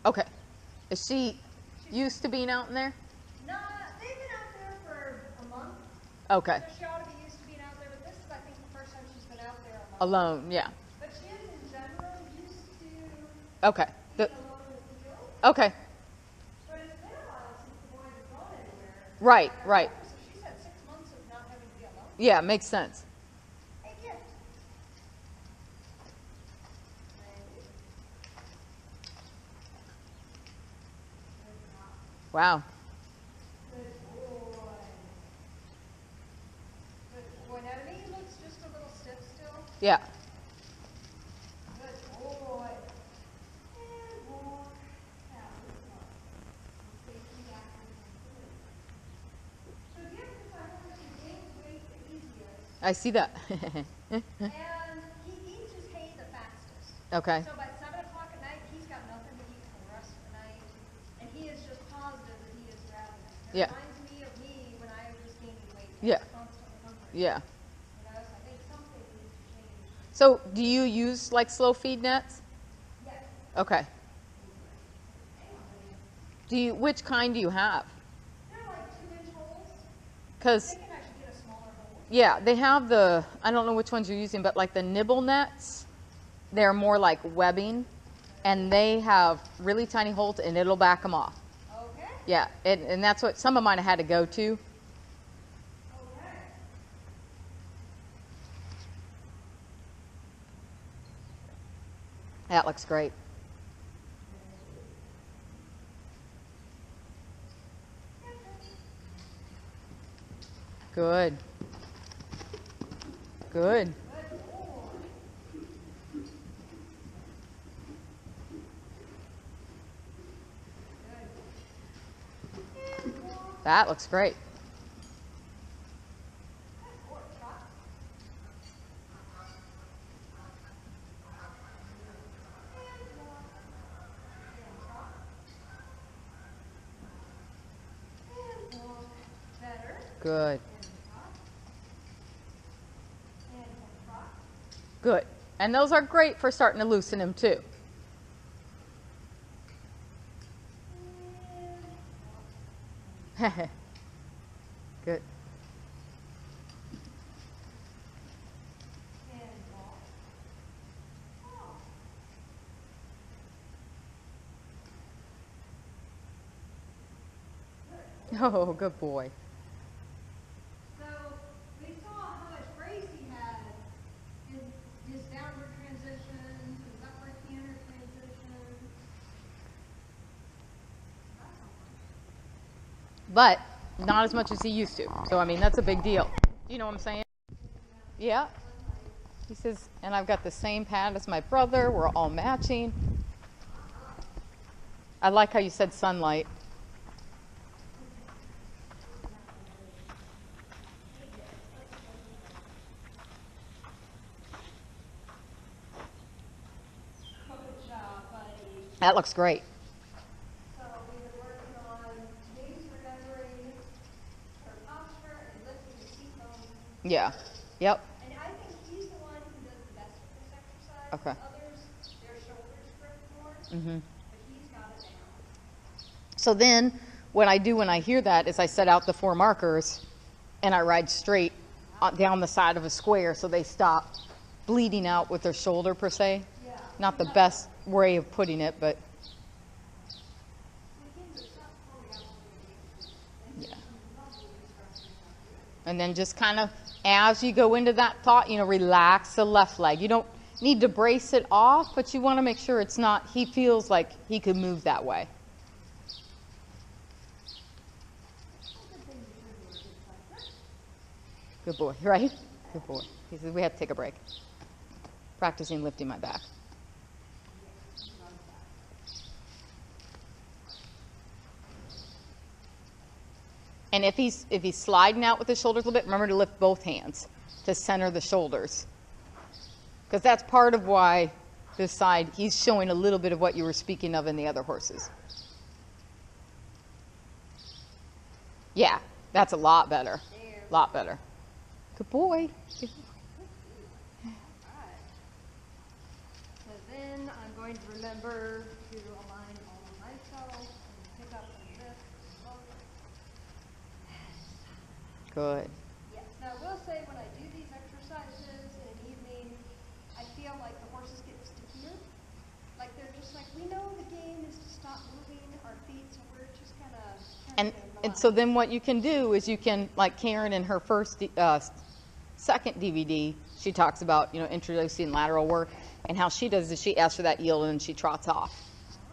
Okay. Is she used to being out in there? No, they've been out there for a month. Okay. So she ought to be used to being out there, but this is, I think, the first time she's been out there Alone, yeah. But she is, in general, used to Okay. being alone in the field. Okay. But it's been a while since the boys have gone anywhere. Right, right. So she's had 6 months of not having to be alone. Yeah, makes sense. Hey, gift. Wow. Good boy. Good boy. Now, to me, he looks just a little stiff still. Yeah. Good boy. And walk. Now, so do you have to decide how much he gains weight the easiest? I see that. And he eats his hay the fastest. Okay. So by 7 o'clock at night, he's got nothing to eat for the rest of the night. And he is just positive that he is ravenous. It Yeah. reminds me of me when I was gaining weight. Yeah. I was constantly hungry. Yeah. You know, so I think something needs to change. So do you use like slow feed nets? Yes. Okay. Which kind do you have? They're like 2-inch holes. Because, Thinking I should get a smaller hole. yeah, they have I don't know which ones you're using, but like the nibble nets, they're more like webbing, and they have really tiny holes, and it'll back them off. Okay. Yeah, and that's what some of mine I had to go to. Okay. That looks great. Good. Good. That looks great. Better. Good. Good. And those are great for starting to loosen him too. Good. Oh, good boy. So we saw how much brace he had in his downward transition, his upward canter transition. But not as much as he used to. So, I mean, that's a big deal. You know what I'm saying? Yeah. He says, and I've got the same pad as my brother. We're all matching. I like how you said sunlight. Good job, buddy. That looks great. So we've been working on James remembering her posture and lifting the seat bones. Yeah. Yep. And I think he's the one who does the best with this exercise. Okay. Others, their shoulders grip more, Mm-hmm. but he's got it down. So then what I do when I hear that is I set out the 4 markers and I ride straight down the side of a square so they stop bleeding out with their shoulder per se. Yeah. Not the best way of putting it, but yeah. And then just kind of as you go into that thought, you know, relax the left leg. You don't need to brace it off, but you want to make sure it's not, he feels like he could move that way. Good boy, right? Good boy. He says, we have to take a break. Practicing lifting my back. And if he's sliding out with his shoulders a little bit, remember to lift both hands to center the shoulders. Because that's part of why this side, he's showing a little bit of what you were speaking of in the other horses. Yeah, that's a lot better. A lot better. Good boy. So then I'm going to remember to align all of Good. Yes. Now, I will say when I do these exercises in an evening, I feel like the horses get stickier. Like they're just like, we know the game is to stop moving our feet, so we're just kind of And so then what you can do is you can, like Karen in her second DVD, she talks about, introducing lateral work, and how she does is she asks for that yield and then she trots off.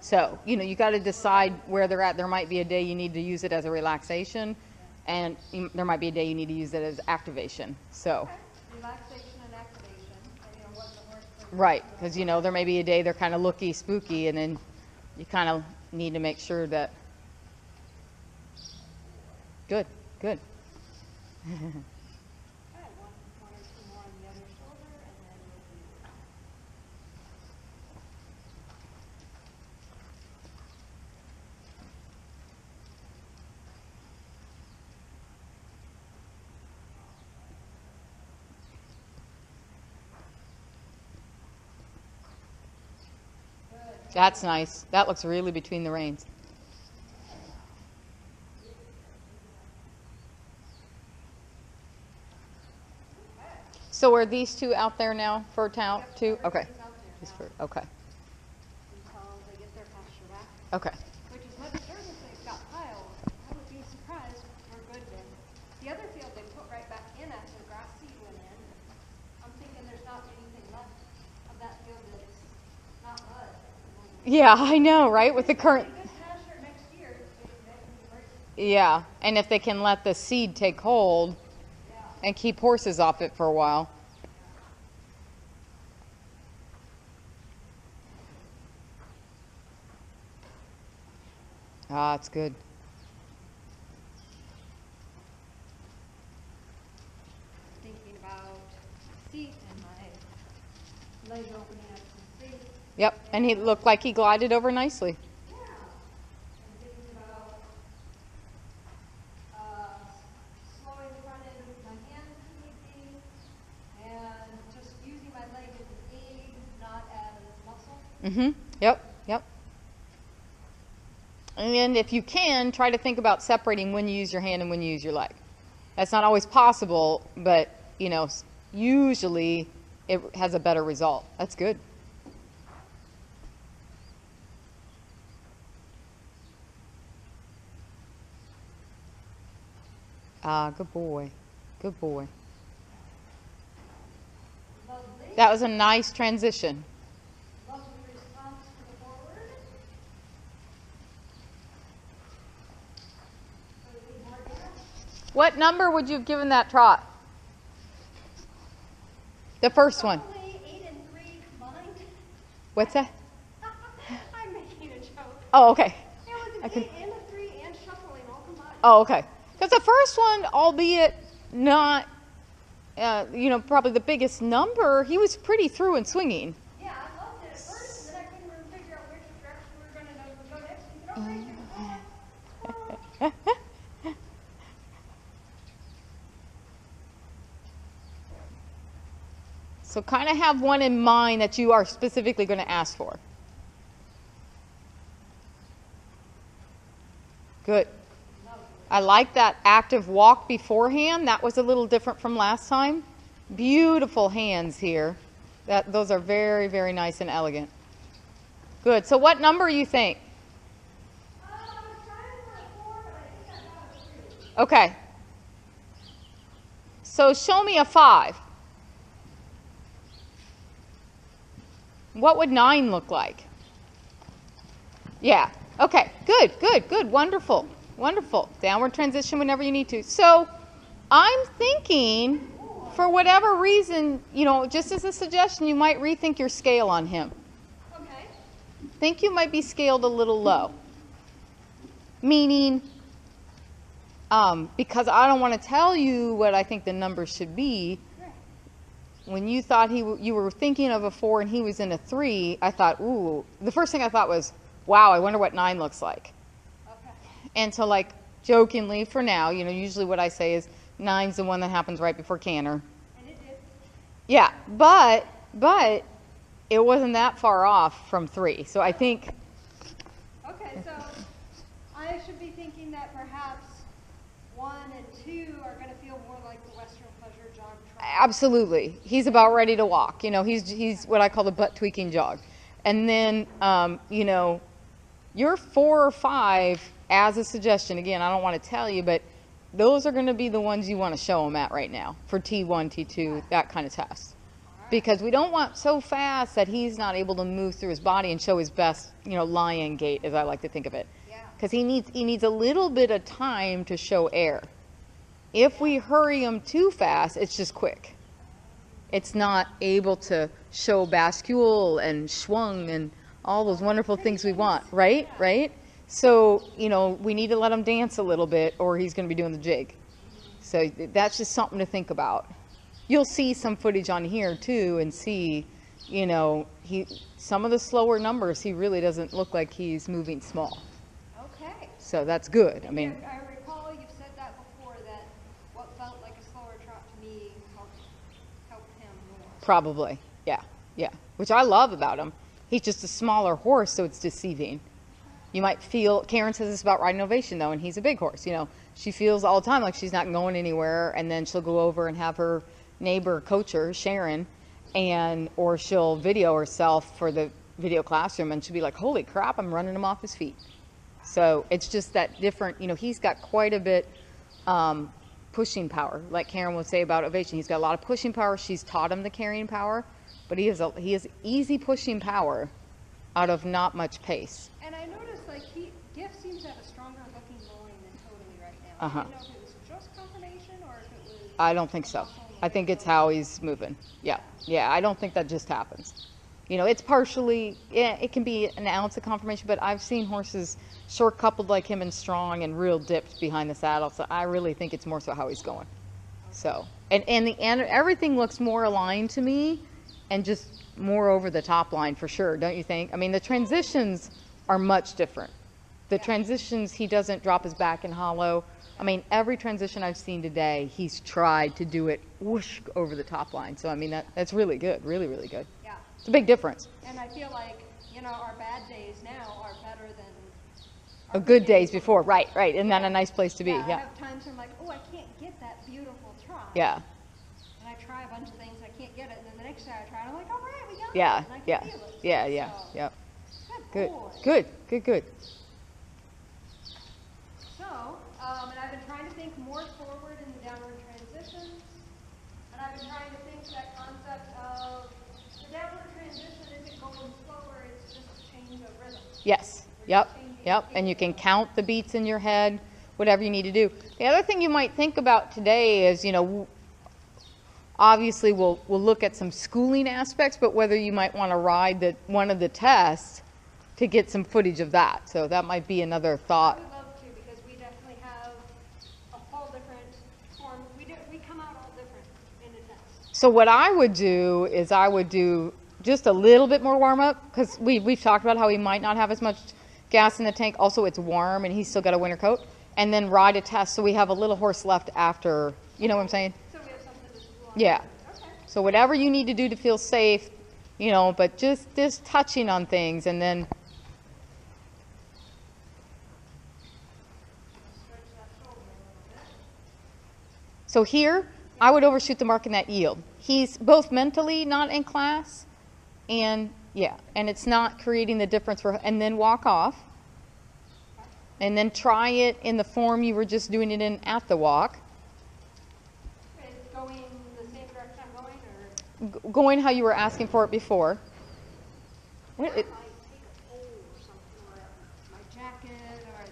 So, you got to decide where they're at. There might be a day you need to use it as a relaxation, and there might be a day you need to use it as activation. So, relaxation and activation, and what the horse brings. right, because there may be a day they're kind of looky, spooky, and then you kind of need to make sure that. Good, good. I had one or two more on the other shoulder, and then we'll do. That's nice. That looks really between the reins. So are these two out there now for town too? Okay. Just for, okay. Until they get their pasture back. Okay. Which is much further than they've got piled. I would be surprised we're good then. The other field they put right back in after the grass seed went in. I'm thinking there's not anything left of that field that's not mud. Yeah, I know, right? With the current. Good pasture next year. That can be great. Yeah, and if they can let the seed take hold and keep horses off it for a while. Ah, it's good. Thinking about seat and my leg opening up some space. Yep, and he looked like he glided over nicely. Yeah. I'm thinking about slowing the front end with my hand if need be, and just using my leg as an aid, not as muscle. Mm-hmm. Yep, yep. And if you can, try to think about separating when you use your hand and when you use your leg. That's not always possible, but, usually it has a better result. That's good. Ah, good boy. Good boy. Lovely. That was a nice transition. Lovely response to the forward. So we need more there. What number would you have given that trot? The first one. Probably 8 and 3 combined. What's that? I'm making a joke. Oh, okay. It was I an can- 8 and a 3 and shuffling all combined. Oh, okay. Because the first one, albeit not, probably the biggest number, he was pretty through and swinging. Yeah, I loved it at first, and then I couldn't really figure out which direction we were going to go next. We said, okay, sure. So kind of have one in mind that you are specifically going to ask for. Good. I like that active walk beforehand. That was a little different from last time. Beautiful hands here. Those are very, very nice and elegant. Good. So what number you think? I was trying for a 4, but I think I got a 3. Okay. So show me a 5. What would 9 look like? Yeah. Okay. Good, good, good. Wonderful. Wonderful. Downward transition whenever you need to. So I'm thinking, for whatever reason, just as a suggestion, you might rethink your scale on him. Okay. Think you might be scaled a little low. Meaning, because I don't want to tell you what I think the number should be. When you thought you were thinking of a 4 and he was in a 3, I thought, ooh. The first thing I thought was, wow, I wonder what 9 looks like. Okay. And so, like, jokingly for now, usually what I say is 9's the one that happens right before canter. And it did. Yeah, but it wasn't that far off from 3. So I think, Okay, so I should be thinking that perhaps 1 and 2 are going to feel more like the Western Pleasure jog trot. Absolutely. He's about ready to walk. You know, he's what I call the butt tweaking jog. And then, you know, your 4 or 5, as a suggestion, again, I don't want to tell you, but those are going to be the ones you want to show him at right now for T1, T2, that kind of test. Because we don't want so fast that he's not able to move through his body and show his best, you know, lion gait, as I like to think of it. Because he needs a little bit of time to show air. If we hurry him too fast, it's just quick. It's not able to show bascule and schwung and all those wonderful things we want, right? Right? So, you know, we need to let him dance a little bit or he's going to be doing the jig. So that's just something to think about. You'll see some footage on here too and see, you know, some of the slower numbers, he really doesn't look like he's moving small. Okay. So that's good. I And mean, I recall you've said that before, that what felt like a slower trot to me helped him more. probably. Yeah. Which I love about him. He's just a smaller horse, so it's deceiving. You might feel, Karen says this about riding Ovation though, and he's a big horse, you know. She feels all the time like she's not going anywhere, and then she'll go over and have her neighbor coach her, Sharon, or she'll video herself for the video classroom, and she'll be like, holy crap, I'm running him off his feet. So it's just that different, you know, he's got quite a bit pushing power, like Karen would say about Ovation. He's got a lot of pushing power. She's taught him the carrying power, but he has easy pushing power out of not much pace. And I noticed, like, Gift seems to have a stronger looking loin than Totally right now. Uh-huh. I didn't know if it was just confirmation or if it was... I don't think so. I think it's how he's moving. Yeah. I don't think that just happens. You know, it's partially, yeah, it can be an ounce of confirmation, but I've seen horses short coupled like him and strong and real dipped behind the saddle. So I really think it's more so how he's going. So, and everything looks more aligned to me and just more over the top line for sure, don't you think? I mean, the transitions are much different. The transitions, he doesn't drop his back in hollow. I mean, every transition I've seen today, he's tried to do it whoosh over the top line. So, I mean, that's really good, really, really good. Yeah. It's a big difference. And I feel like, you know, our bad days now are better than... A good days before, right. Isn't that a nice place to be? I Yeah. have times where I'm like, oh, I can't get that beautiful trot. Yeah. And I try a bunch of things, I can't get it, and then the next time I try it, I'm like, all right, we got it. Yeah. And I can Yeah. feel it. Yeah. So, Yeah. Good Good. boy. Good. So, and I've been trying to think more forward in the downward transitions, and I've been trying to think that concept of the downward transition isn't going slower, it's just a change of rhythm. Yes. Yep. And you can count the beats in your head, whatever you need to do. The other thing you might think about today is, you know, obviously we'll look at some schooling aspects, but whether you might want to ride one of the tests to get some footage of that. So that might be another thought. I would love to, because we definitely have a whole different form. We come out all different in the test. So what I would do is I would do just a little bit more warm up, because we've talked about how he might not have as much gas in the tank. Also, it's warm and he's still got a winter coat. And then ride a test so we have a little horse left after, you know what I'm saying? So we have something to school on. Yeah. Okay. So whatever you need to do to feel safe, you know, but just touching on things and then. Stretch that shoulder a little bit. So here, I would overshoot the mark in that yield. He's both mentally not in class and it's not creating the difference and then walk off. And then try it in the form you were just doing it in at the walk. Is it going the same direction I'm going, or Going how you were asking for it before. I might take a pole or something, or my jacket, or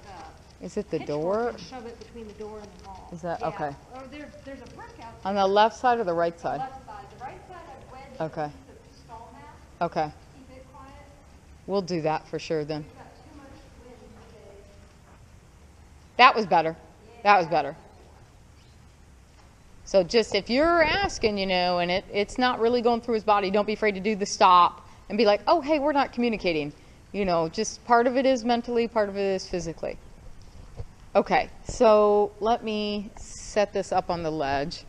the Is it the pitchfork door? and shove it between the door and the wall. Is that- Yeah. okay. Or there's a brick out On the left side or the right the side? left side. The right side I've wedged Okay. a piece of stall mat. Okay. Keep it quiet. We'll do that for sure then. We've got too much wind today. That was better. That was better. So just if you're asking, you know, and it's not really going through his body, don't be afraid to do the stop and be like, oh, hey, we're not communicating. You know, just part of it is mentally, part of it is physically. Okay, so let me set this up on the ledge.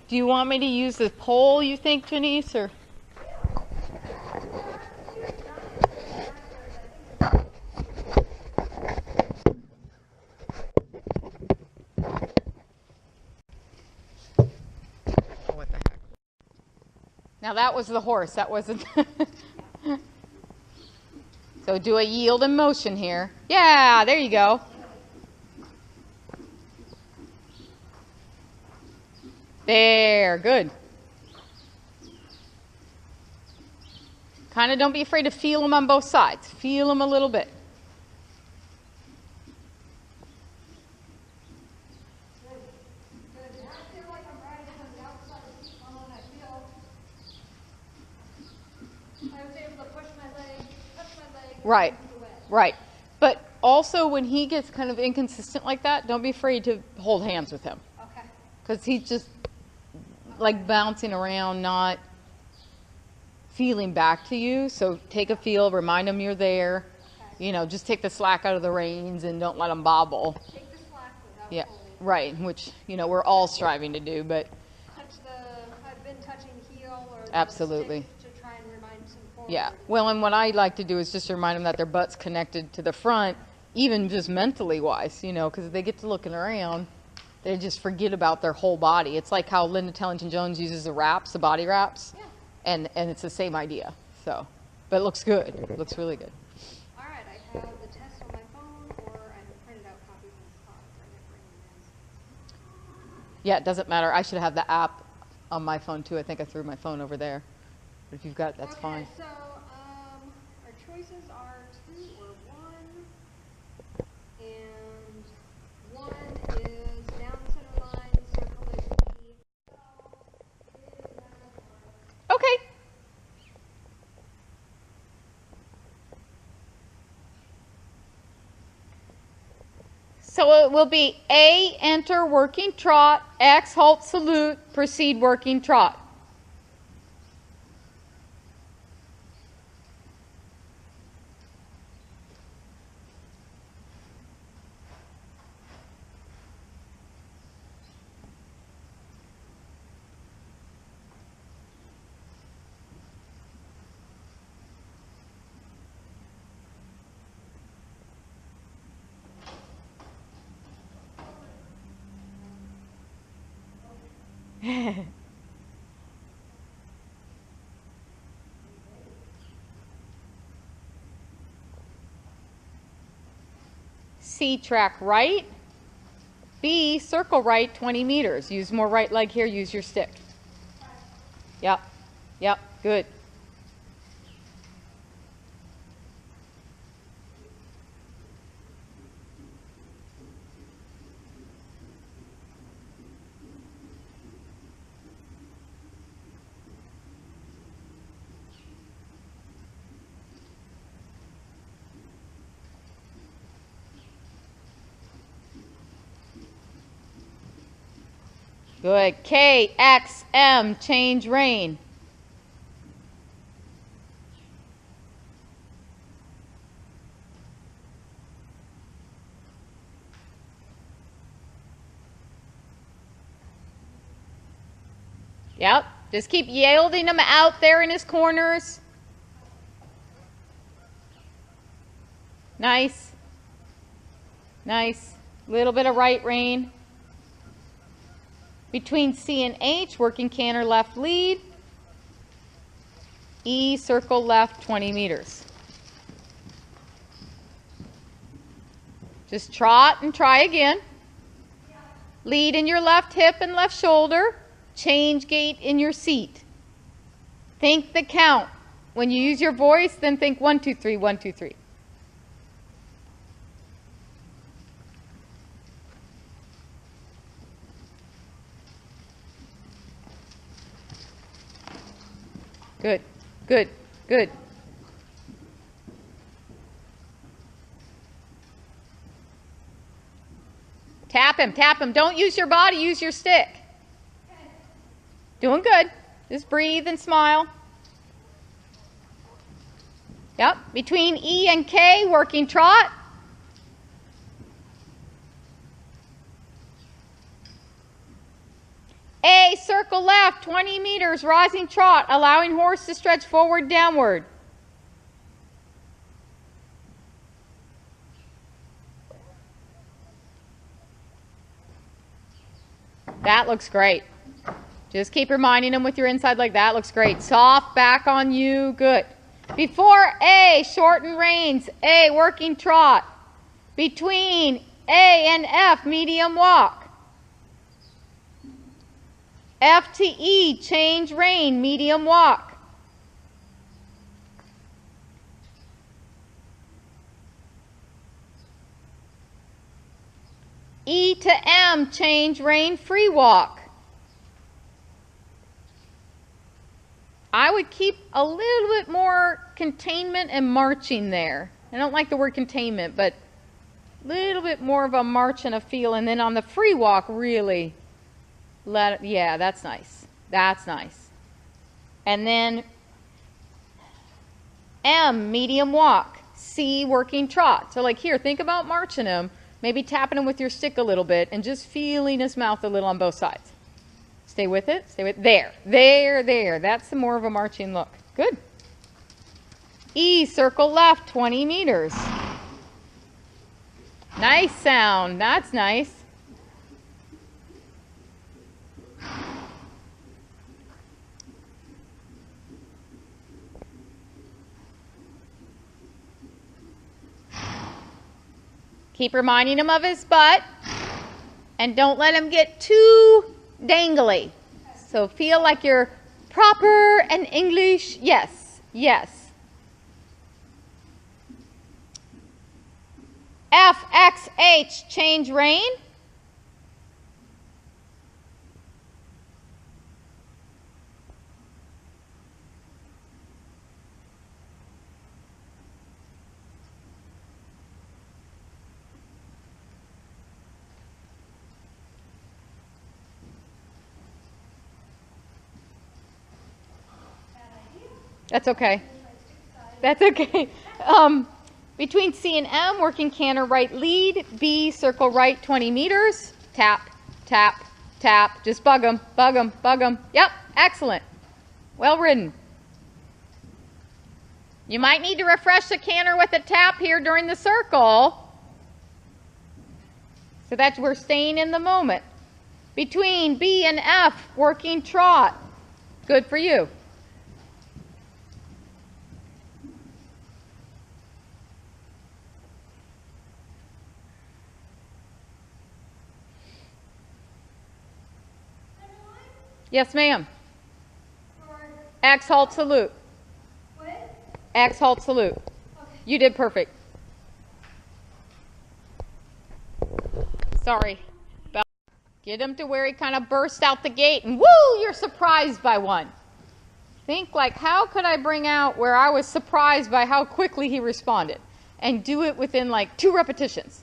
Do you want me to use the pole, you think, Janice, or? Now that was the horse. That wasn't. So do a yield and motion here. Yeah, there you go. There, good. Kind of don't be afraid to feel them on both sides. Feel them a little bit. Right, right. But also when he gets kind of inconsistent like that, don't be afraid to hold hands with him. Okay. Because he's just like bouncing around, not feeling back to you. So take a feel, remind him you're there. Okay. You know, just take the slack out of the reins and don't let them bobble. Take the slack without Yeah, pulling. right, which, you know, we're all striving to do, but I've been touching heel or the Absolutely. stick to try and remind some forward. yeah. Well, and what I like to do is just remind them that their butt's connected to the front, even just mentally wise, you know, because if they get to looking around, they just forget about their whole body. It's like how Linda Tellington-Jones uses the wraps, the body wraps, Yeah. and it's the same idea. So, but it looks good. It looks really good. All right, I have the test on my phone, or I have printed out copies in this class. I didn't bring them in. Yeah, it doesn't matter. I should have the app on my phone too. I think I threw my phone over there. But if you've got it, that's Okay, fine. so our choices are 2 or 1, and 1 is down the center line, circle it E. Okay. So it will be A, enter, working trot, X, halt, salute, proceed, working trot. C, track right. B, circle right 20 meters. Use more right leg here, use your stick. Yep, yep, good. Good. K, X, M, change rein. Yep. Just keep yielding him out there in his corners. Nice. Nice. Little bit of right rein. Between C and H, working canter left lead. E, circle left 20 meters. Just trot and try again. Lead in your left hip and left shoulder. Change gait in your seat. Think the count. When you use your voice, then think 1, 2, 3, 1, 2, 3. Good, good, good. Tap him, tap him. Don't use your body, use your stick. Doing good. Just breathe and smile. Yep, between E and K, working trot. A, circle left, 20 meters, rising trot, allowing horse to stretch forward, downward. That looks great. Just keep reminding them with your inside leg. That looks great. Soft back on you. Good. Before A, shorten reins. A, working trot. Between A and F, medium walk. F to E, change rein, medium walk. E to M, change rein, free walk. I would keep a little bit more containment and marching there. I don't like the word containment, but a little bit more of a march and a feel. And then on the free walk, really let it, yeah, that's nice. That's nice. And then M, medium walk. C, working trot. So like here, think about marching him, maybe tapping him with your stick a little bit and just feeling his mouth a little on both sides. Stay with it. Stay with it. There. There, there. That's the more of a marching look. Good. E, circle left, 20 meters. Nice sound. That's nice. Keep reminding him of his butt. And don't let him get too dangly. So feel like you're proper and English. Yes, yes. F, X, H, change rein. That's okay. That's okay. Between C and M, working canter right lead. B, circle right 20 meters. Tap, tap, tap. Just bug them, bug them, bug them. Yep, excellent. Well ridden. You might need to refresh the canter with a tap here during the circle. So that we're staying in the moment. Between B and F, working trot. Good for you. Yes, ma'am. X, halt, salute. What? X, halt, salute. Okay. You did perfect. Sorry. Get him to where he kind of burst out the gate and woo, you're surprised by one. Think like, how could I bring out where I was surprised by how quickly he responded? And do it within like 2 repetitions.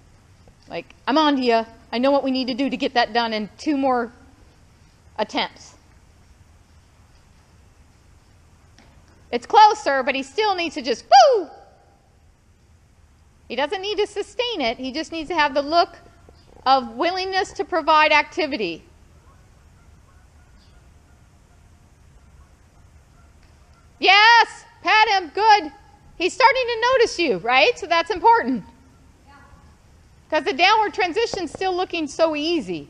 Like, I'm on to you. I know what we need to do to get that done in 2 more attempts. It's closer, but he still needs to just woo! He doesn't need to sustain it. He just needs to have the look of willingness to provide activity. Yes, pat him, good. He's starting to notice you, right? So that's important. Because the downward transition's still looking so easy.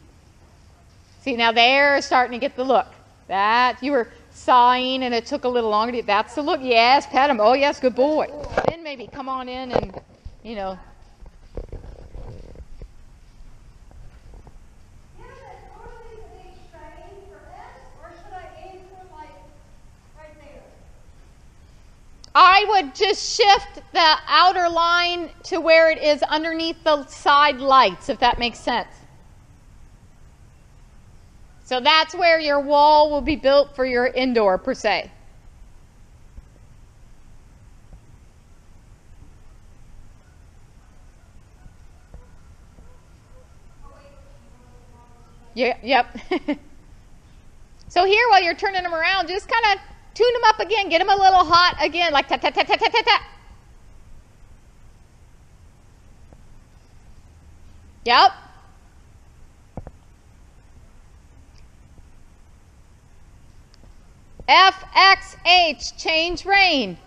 See, now they're starting to get the look. That, you were sighing and it took a little longer. That's the look. Yes, pat him. Oh, yes, good boy. Then maybe come on in and, you know. I would just shift the outer line to where it is underneath the side lights, if that makes sense. So that's where your wall will be built for your indoor, per se. Yeah, yep. So here, while you're turning them around, just kind of tune them up again. Get them a little hot again, like tap, tap, tap, tap, tap, tap, tap. Yep. F, X, H, change rein.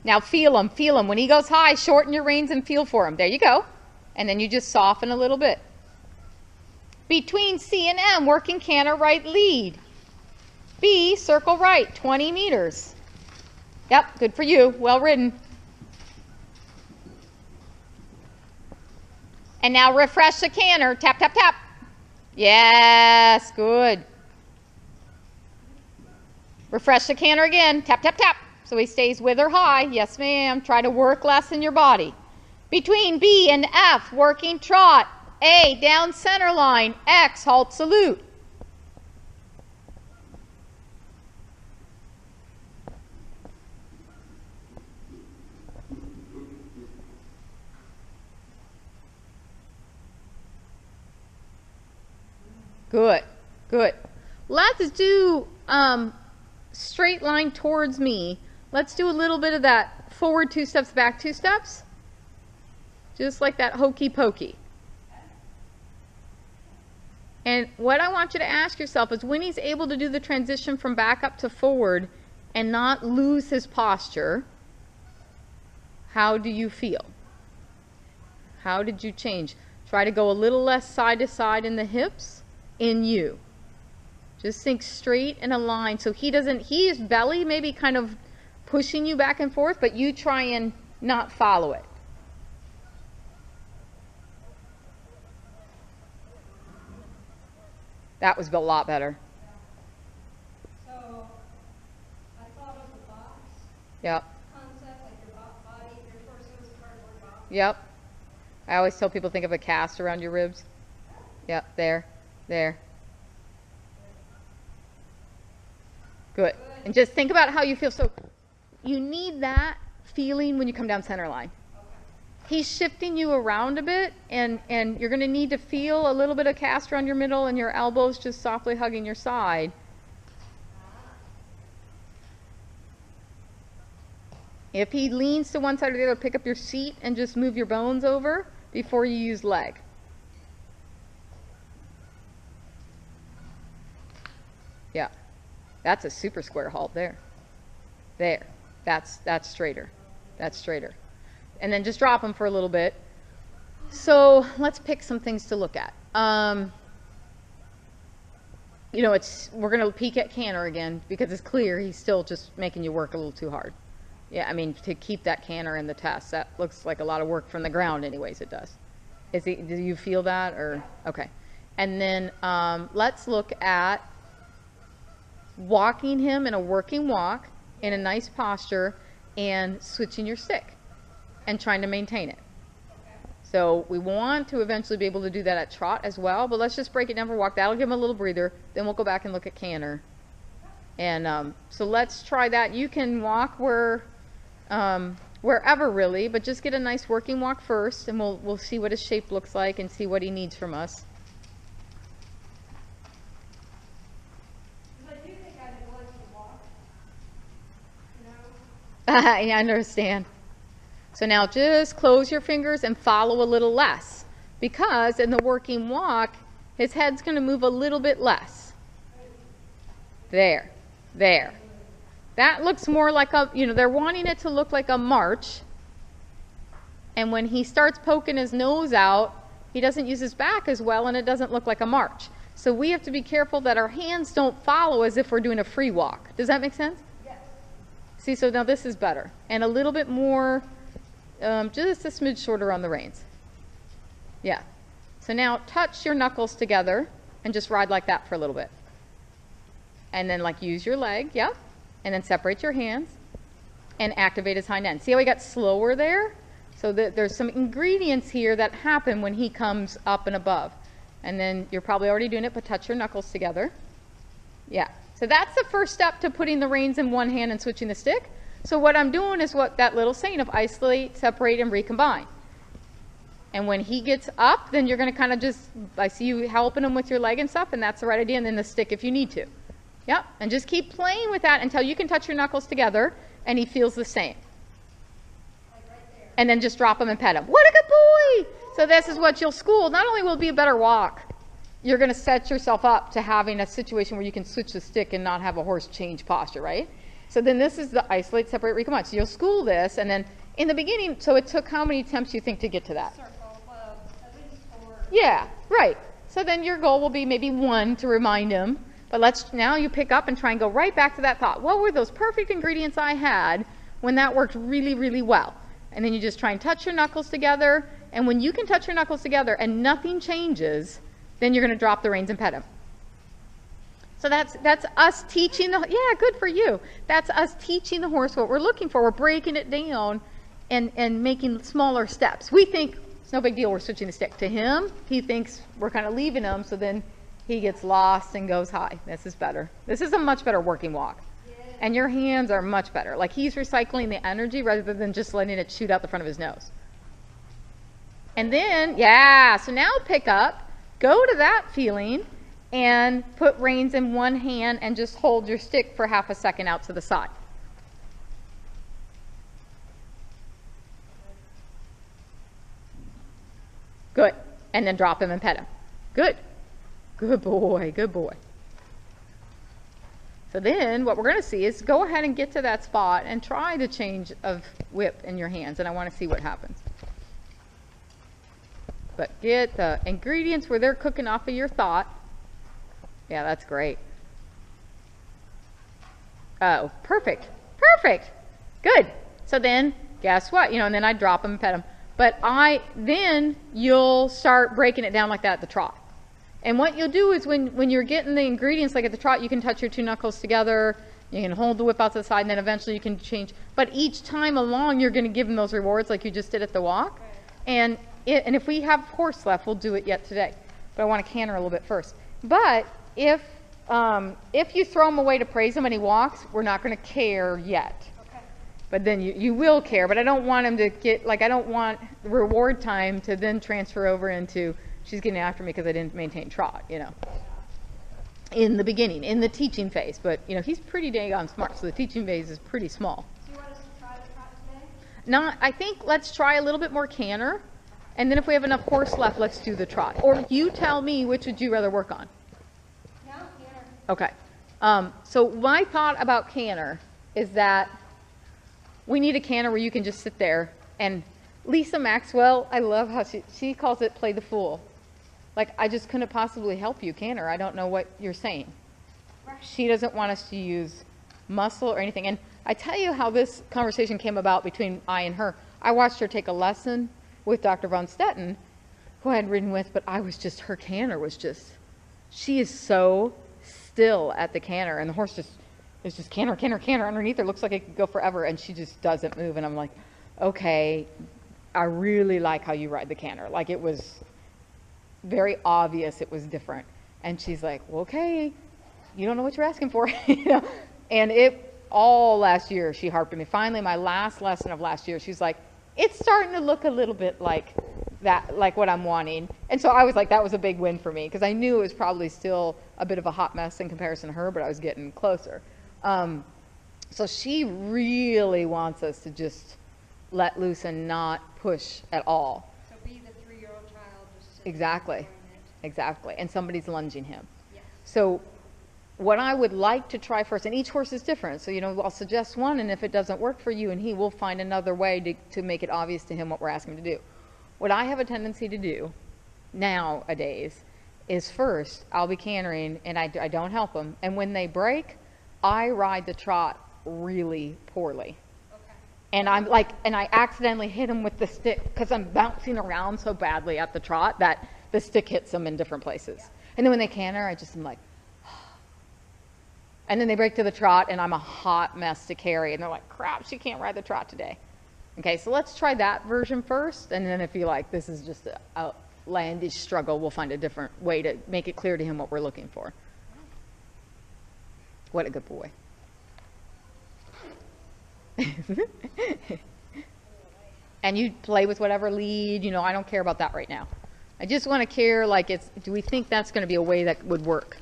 Now feel him, feel him. When he goes high, shorten your reins and feel for him. There you go. And then you just soften a little bit. Between C and M, working canter right lead. B, circle right, 20 meters. Yep, good for you. Well ridden. And now refresh the canter. Tap, tap, tap. Yes, good. Refresh the canter again. Tap, tap, tap. So he stays with or high. Yes, ma'am. Try to work less in your body. Between B and F, working trot. A, down center line. X, halt salute. Good, good. Let's do straight line towards me. Let's do a little bit of that forward 2 steps, back 2 steps. Just like that hokey pokey. And what I want you to ask yourself is when he's able to do the transition from back up to forward and not lose his posture, how do you feel? How did you change? Try to go a little less side to side in the hips, in you. Just think straight in a line. So his belly maybe kind of pushing you back and forth, but you try and not follow it. That was a lot better. So, I thought of the box Yep. concept, like your body, your torso is a cardboard box. Yep. I always tell people think of a cast around your ribs. Yep, there. There. Good. And just think about how you feel. So you need that feeling when you come down center line. He's shifting you around a bit, and you're going to need to feel a little bit of cast around your middle and your elbows just softly hugging your side. If he leans to one side or the other, pick up your seat and just move your bones over before you use leg. Yeah. That's a super square halt there. There. That's straighter. That's straighter. And then just drop them for a little bit. So let's pick some things to look at. You know, we're going to peek at canter again because it's clear he's still just making you work a little too hard. Yeah, I mean, to keep that canter in the test, that looks like a lot of work from the ground anyways, it does. Do you feel that? Or okay. And then let's look at walking him in a working walk in a nice posture and switching your stick and trying to maintain it. So we want to eventually be able to do that at trot as well, but let's just break it down for walk. That'll give him a little breather. Then we'll go back and look at canter. And so let's try that. You can walk wherever really, but just get a nice working walk first, and we'll see what his shape looks like and see what he needs from us. I understand. So now just close your fingers and follow a little less, because in the working walk, his head's going to move a little bit less. There. There. That looks more like they're wanting it to look like a march. And when he starts poking his nose out, he doesn't use his back as well, and it doesn't look like a march. So we have to be careful that our hands don't follow as if we're doing a free walk. Does that make sense? See, so now this is better. And a little bit more, just a smidge shorter on the reins. Yeah. So now touch your knuckles together and just ride like that for a little bit. And then use your leg, yeah. And then separate your hands and activate his hind end. See how he got slower there? So there's some ingredients here that happen when he comes up and above. And then you're probably already doing it, but touch your knuckles together. Yeah. So that's the first step to putting the reins in one hand and switching the stick. So what I'm doing is what that little saying of isolate, separate, and recombine. And when he gets up, then you're going to kind of I see you helping him with your leg and stuff, and that's the right idea, and then the stick if you need to. Yep, and just keep playing with that until you can touch your knuckles together, and he feels the same. And then just drop him and pet him. What a good boy! So this is what you'll school. Not only will it be a better walk, you're going to set yourself up to having a situation where you can switch the stick and not have a horse change posture, right? So then this is the isolate, separate, recombine. So you'll school this, and then in the beginning, so it took how many attempts you think to get to that? Circle, at least 4. Yeah, right. So then your goal will be maybe 1 to remind him. But now you pick up and try and go right back to that thought. What were those perfect ingredients I had when that worked really, really well? And then you just try and touch your knuckles together. And when you can touch your knuckles together and nothing changes, then you're going to drop the reins and pet him. So that's us teaching yeah, good for you. That's us teaching the horse what we're looking for. We're breaking it down and making smaller steps. We think it's no big deal, we're switching the stick. To him, he thinks we're kind of leaving him, so then he gets lost and goes high. This is better. This is a much better working walk. And your hands are much better. Like he's recycling the energy rather than just letting it shoot out the front of his nose. And then, yeah, so now pick up, go to that feeling, and put reins in one hand and just hold your stick for half a second out to the side. Good. And then drop him and pet him. Good. Good boy, good boy. So then what we're going to see is go ahead and get to that spot and try the change of whip in your hands, and I want to see what happens. But get the ingredients where they're cooking off of your thought. Yeah, that's great. Oh, perfect. Perfect. Good. So then, guess what? And then I drop them and pet them. But then you'll start breaking it down like that at the trot. And what you'll do is when you're getting the ingredients, like at the trot, you can touch your 2 knuckles together, you can hold the whip out to the side, and then eventually you can change. But each time along, you're going to give them those rewards like you just did at the walk. And if we have horse left, we'll do it yet today. But I want to canter a little bit first. But if you throw him away to praise him and he walks, we're not going to care yet. Okay. But then you will care. But I don't want him to get, I don't want the reward time to then transfer over into, she's getting after me because I didn't maintain trot, in the beginning, in the teaching phase. But, he's pretty dang smart, so the teaching phase is pretty small. So you want us to try the trot today? I think let's try a little bit more canter, and then if we have enough horse left, let's do the trot. Or you tell me, which would you rather work on? No, canter. Okay. So my thought about canter is that we need a canter where you can just sit there. And Lisa Maxwell, I love how she calls it play the fool. Like, I just couldn't possibly help you canter. I don't know what you're saying. Right. She doesn't want us to use muscle or anything. And I tell you how this conversation came about between I and her. I watched her take a lesson with Dr. Von Stetten, who I had ridden with, but her canter was just, she is so still at the canter, and the horse is just canter, canter, canter underneath her. Looks like it could go forever, and she just doesn't move. And I'm like, okay, I really like how you ride the canter. Like, it was very obvious it was different. And she's like, well, okay, you don't know what you're asking for. And all last year, she harped at me. Finally, my last lesson of last year, she's like, it's starting to look a little bit like that, like what I'm wanting. And so I was like, that was a big win for me, because I knew it was probably still a bit of a hot mess in comparison to her, but I was getting closer. So she really wants us to just let loose and not push at all. So be the 3-year-old child. Just sit Exactly. there Exactly. And somebody's lunging him. Yes. So what I would like to try first, and each horse is different, so I'll suggest one, and if it doesn't work for you and he, will find another way to make it obvious to him what we're asking him to do. What I have a tendency to do nowadays is first I'll be cantering and I don't help them, and when they break, I ride the trot really poorly. Okay. And I accidentally hit him with the stick because I'm bouncing around so badly at the trot that the stick hits them in different places. And then when they canter, I just am like, and then they break to the trot, and I'm a hot mess to carry. And they're like, crap, she can't ride the trot today. Okay, so let's try that version first. And then if you like, this is just a outlandish struggle, we'll find a different way to make it clear to him what we're looking for. What a good boy. And you play with whatever lead, I don't care about that right now. I just want to care, do we think that's going to be a way that would work?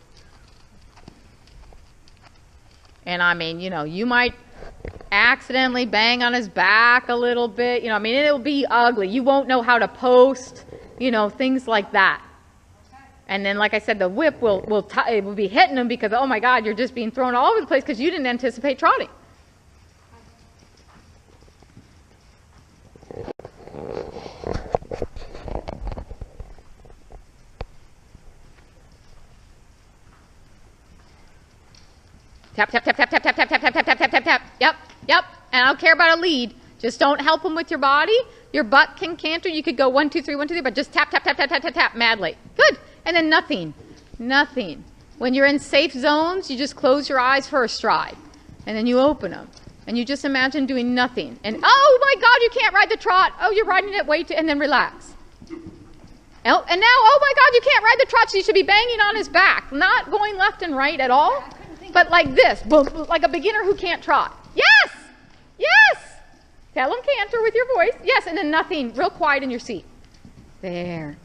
And I mean, you might accidentally bang on his back a little bit, it'll be ugly. You won't know how to post, things like that. Okay. And then, like I said, the whip it will be hitting him because, oh my God, you're just being thrown all over the place because you didn't anticipate trotting. Tap, tap, tap, tap, tap, tap, tap, tap, tap, tap, tap, tap, tap, tap. Yep, yep. And I don't care about a lead. Just don't help him with your body. Your butt can canter. You could go 1, 2, 3, 1, 2, 3, but just tap, tap, tap, tap, tap, tap, tap, madly. Good. And then nothing. Nothing. When you're in safe zones, you just close your eyes for a stride. And then you open them. And you just imagine doing nothing. And, oh my God, you can't ride the trot. Oh, you're riding it way too, and then relax. Oh, and now, oh my God, you can't ride the trot, so you should be banging on his back. Not going left and right at all, but like this, boom, like a beginner who can't trot. Yes! Yes! Tell him canter with your voice. Yes, and then nothing, real quiet in your seat. There.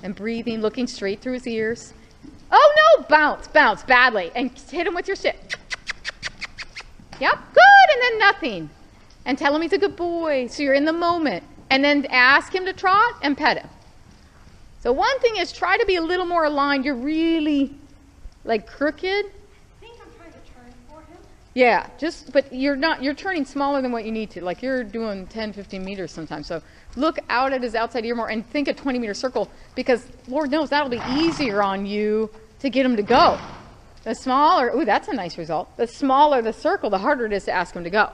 And breathing, looking straight through his ears. Oh no, bounce, bounce, badly. And hit him with your stick. Yep, good, and then nothing. And tell him he's a good boy, so you're in the moment. And then ask him to trot and pet him. So one thing is try to be a little more aligned. You're really like crooked. I think I'm trying to turn for him. Yeah, but you're turning smaller than what you need to. Like you're doing 10, 15 meters sometimes. So look out at his outside ear more and think a 20-meter circle because Lord knows that'll be easier on you to get him to go. The smaller, ooh, that's a nice result. The smaller the circle, the harder it is to ask him to go.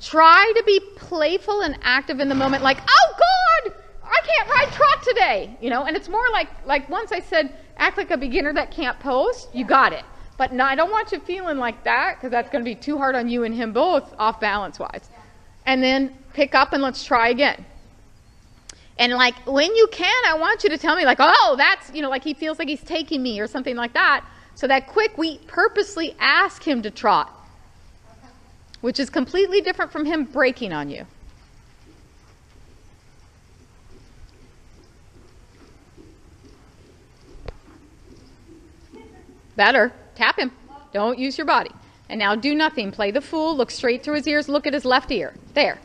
Try to be playful and active in the moment like, oh God, I can't ride trot today. You know, and it's more like once I said, act like a beginner that can't post, you got it. But no, I don't want you feeling like that because that's going to be too hard on you and him both off balance wise. And then pick up and let's try again. And like when you can, I want you to tell me like, oh, that's, you know, like he feels like he's taking me or something like that. So that quick, we purposely ask him to trot, which is completely different from him breaking on you. Better. Tap him. Don't use your body. And now do nothing. Play the fool. Look straight through his ears. Look at his left ear. There.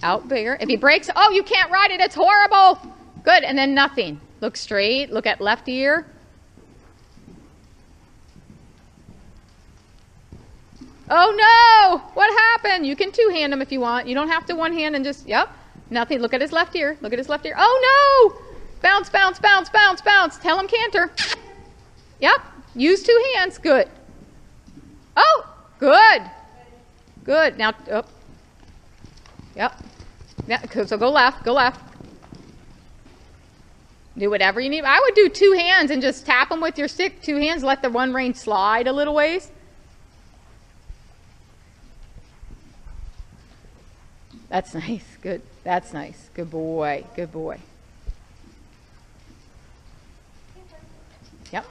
Out there. If he breaks, oh, you can't ride it. It's horrible. Good. And then nothing. Look straight. Look at left ear. Oh, no. What happened? You can two-hand him if you want. You don't have to one hand and just, yep. Nothing. Look at his left ear. Look at his left ear. Oh, no. Bounce, bounce, bounce, bounce, bounce. Tell him canter. Yep. Use two hands. Good. Oh, good. Good. Now, oh. Yep. Yeah, so go left. Go left. Do whatever you need. I would do two hands and just tap them with your stick. Two hands. Let the one rein slide a little ways. That's nice. Good. That's nice. Good boy. Good boy. Yep.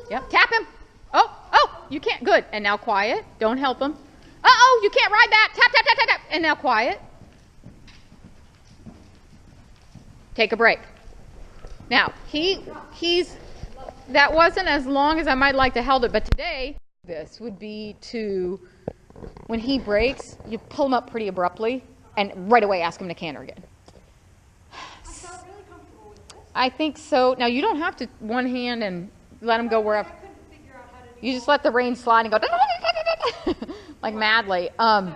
Yep. Tap him. Oh, you can't. Good. And now quiet. Don't help him. Uh-oh, you can't ride that. Tap, tap, tap, tap, tap. And now quiet. Take a break. Now, that wasn't as long as I might like to held it, but today, this would be to, when he breaks, you pull him up pretty abruptly and right away ask him to canter again. I felt really comfortable with this. I think so. Now, you don't have to one hand and let him go wherever. I couldn't figure out how to do You just let the rein slide and go like madly. So,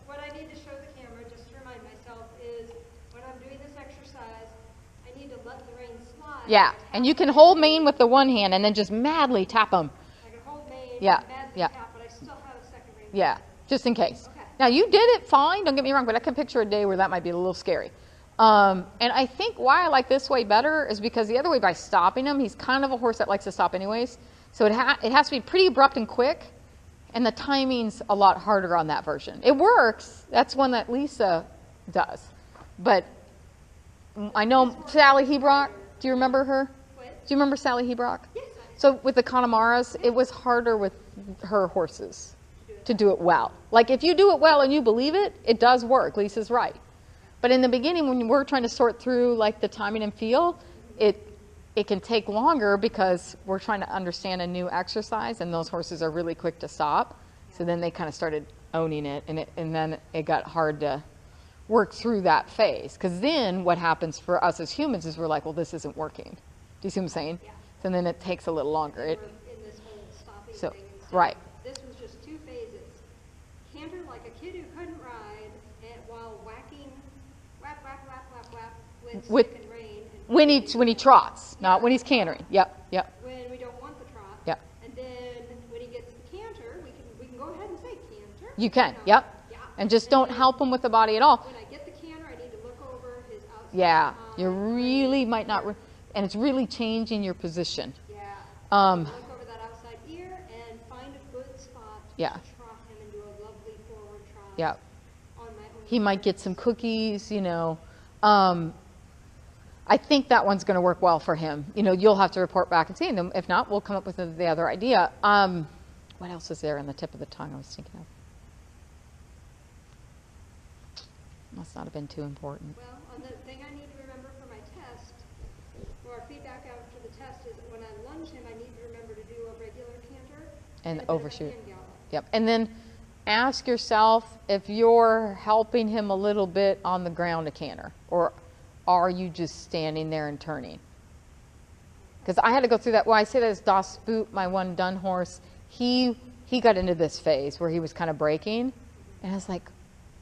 what I need to show the camera, just to remind myself, is when I'm doing this exercise, I need to let the rein slide. Yeah, and you can hold mane with the one hand and then just madly tap them. I can hold mane, Yeah, madly yeah. tap, but I still have a second rein. Yeah, just in case. Okay. Now, you did it fine, don't get me wrong, but I can picture a day where that might be a little scary. And I think why I like this way better is because the other way, by stopping him, he's kind of a horse that likes to stop anyways. So it has to be pretty abrupt and quick, and the timing's a lot harder on that version. It works. That's one that Lisa does. But I know Sally Hebrock. Do you remember her? What? Do you remember Sally Hebrock? Yes. So with the Connemara's, it was harder with her horses to do it well. Like if you do it well and you believe it, it does work. Lisa's right. But in the beginning, when we're trying to sort through like the timing and feel, it can take longer because we're trying to understand a new exercise, and those horses are really quick to stop. So then they kind of started owning it, and then it got hard to work through that phase. Because then what happens for us as humans is we're like, well, this isn't working. Do you see what I'm saying? Yeah. So then it takes a little longer. We're in this whole stopping So, thing. instead. right. This was just two phases. Canter like a kid who couldn't ride, and while whacking, whap, whap, whap, whap, whap, with stick and rein. And When he trots, not when he's cantering. Yep. when we don't want the trot. Yep. And then when he gets the canter, we can go You can, yep. Yeah. And just don't help him with the body at all. When I get the canter, I need to look over his outside. Yeah, you eye. really might not, and it's really changing your position. Yeah. Um, Look over that outside ear and find a good spot Yeah. to trot him and do a lovely forward trot. yeah, On my own. he might get some cookies, you know. I think that one's going to work well for him. You know, you'll have to report back and see, and if not, we'll come up with the other idea. What else is there on the tip of the tongue I was thinking of? Must not have been too important. Well, on the thing I need to remember for my test, or our feedback after the test is when I lunge him, I need to remember to do a regular canter And a bit of a overshoot. hand gallop. Yep. And then ask yourself if you're helping him a little bit on the ground to canter, or are you just standing there and turning? Because I had to go through that. Well, I say that as Das Boot, my one dun horse, he got into this phase where he was kind of breaking. And I was like,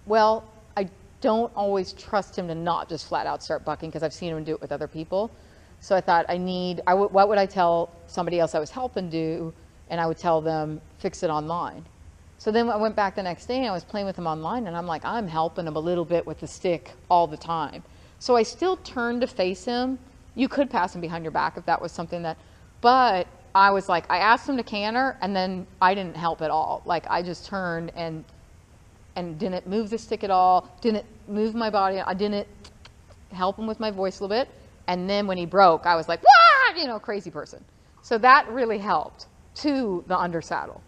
well, I don't always trust him to not just flat out start bucking because I've seen him do it with other people. So I thought what would I tell somebody else I was helping do? And I would tell them, fix it online. So then I went back the next day and I was playing with him online and I'm like, I'm helping him a little bit with the stick all the time. So I still turned to face him. You could pass him behind your back if that was something that, but I was like, I asked him to canter and then I didn't help at all. Like I just turned and didn't move the stick at all, didn't move my body. I didn't help him with my voice a little bit. And then when he broke, I was like, wah, you know, crazy person. So that really helped to the under saddle.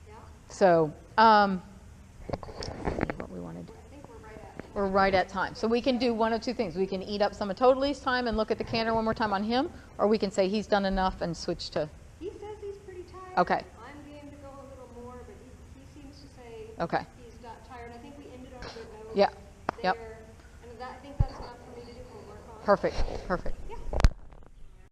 Yeah, So, let's see what we want to do. I think we're right at it. We're right at time. So we can do one of two things. We can eat up some of Totaly's time and look at the canter one more time on him, or we can say he's done enough and switch to, He says he's pretty tired. Okay. I'm game to go a little more, but he seems to say Okay. he's not tired. I think we ended on a good note. Yeah. Yep. There. And I think that's enough for me to do homework on. perfect, perfect.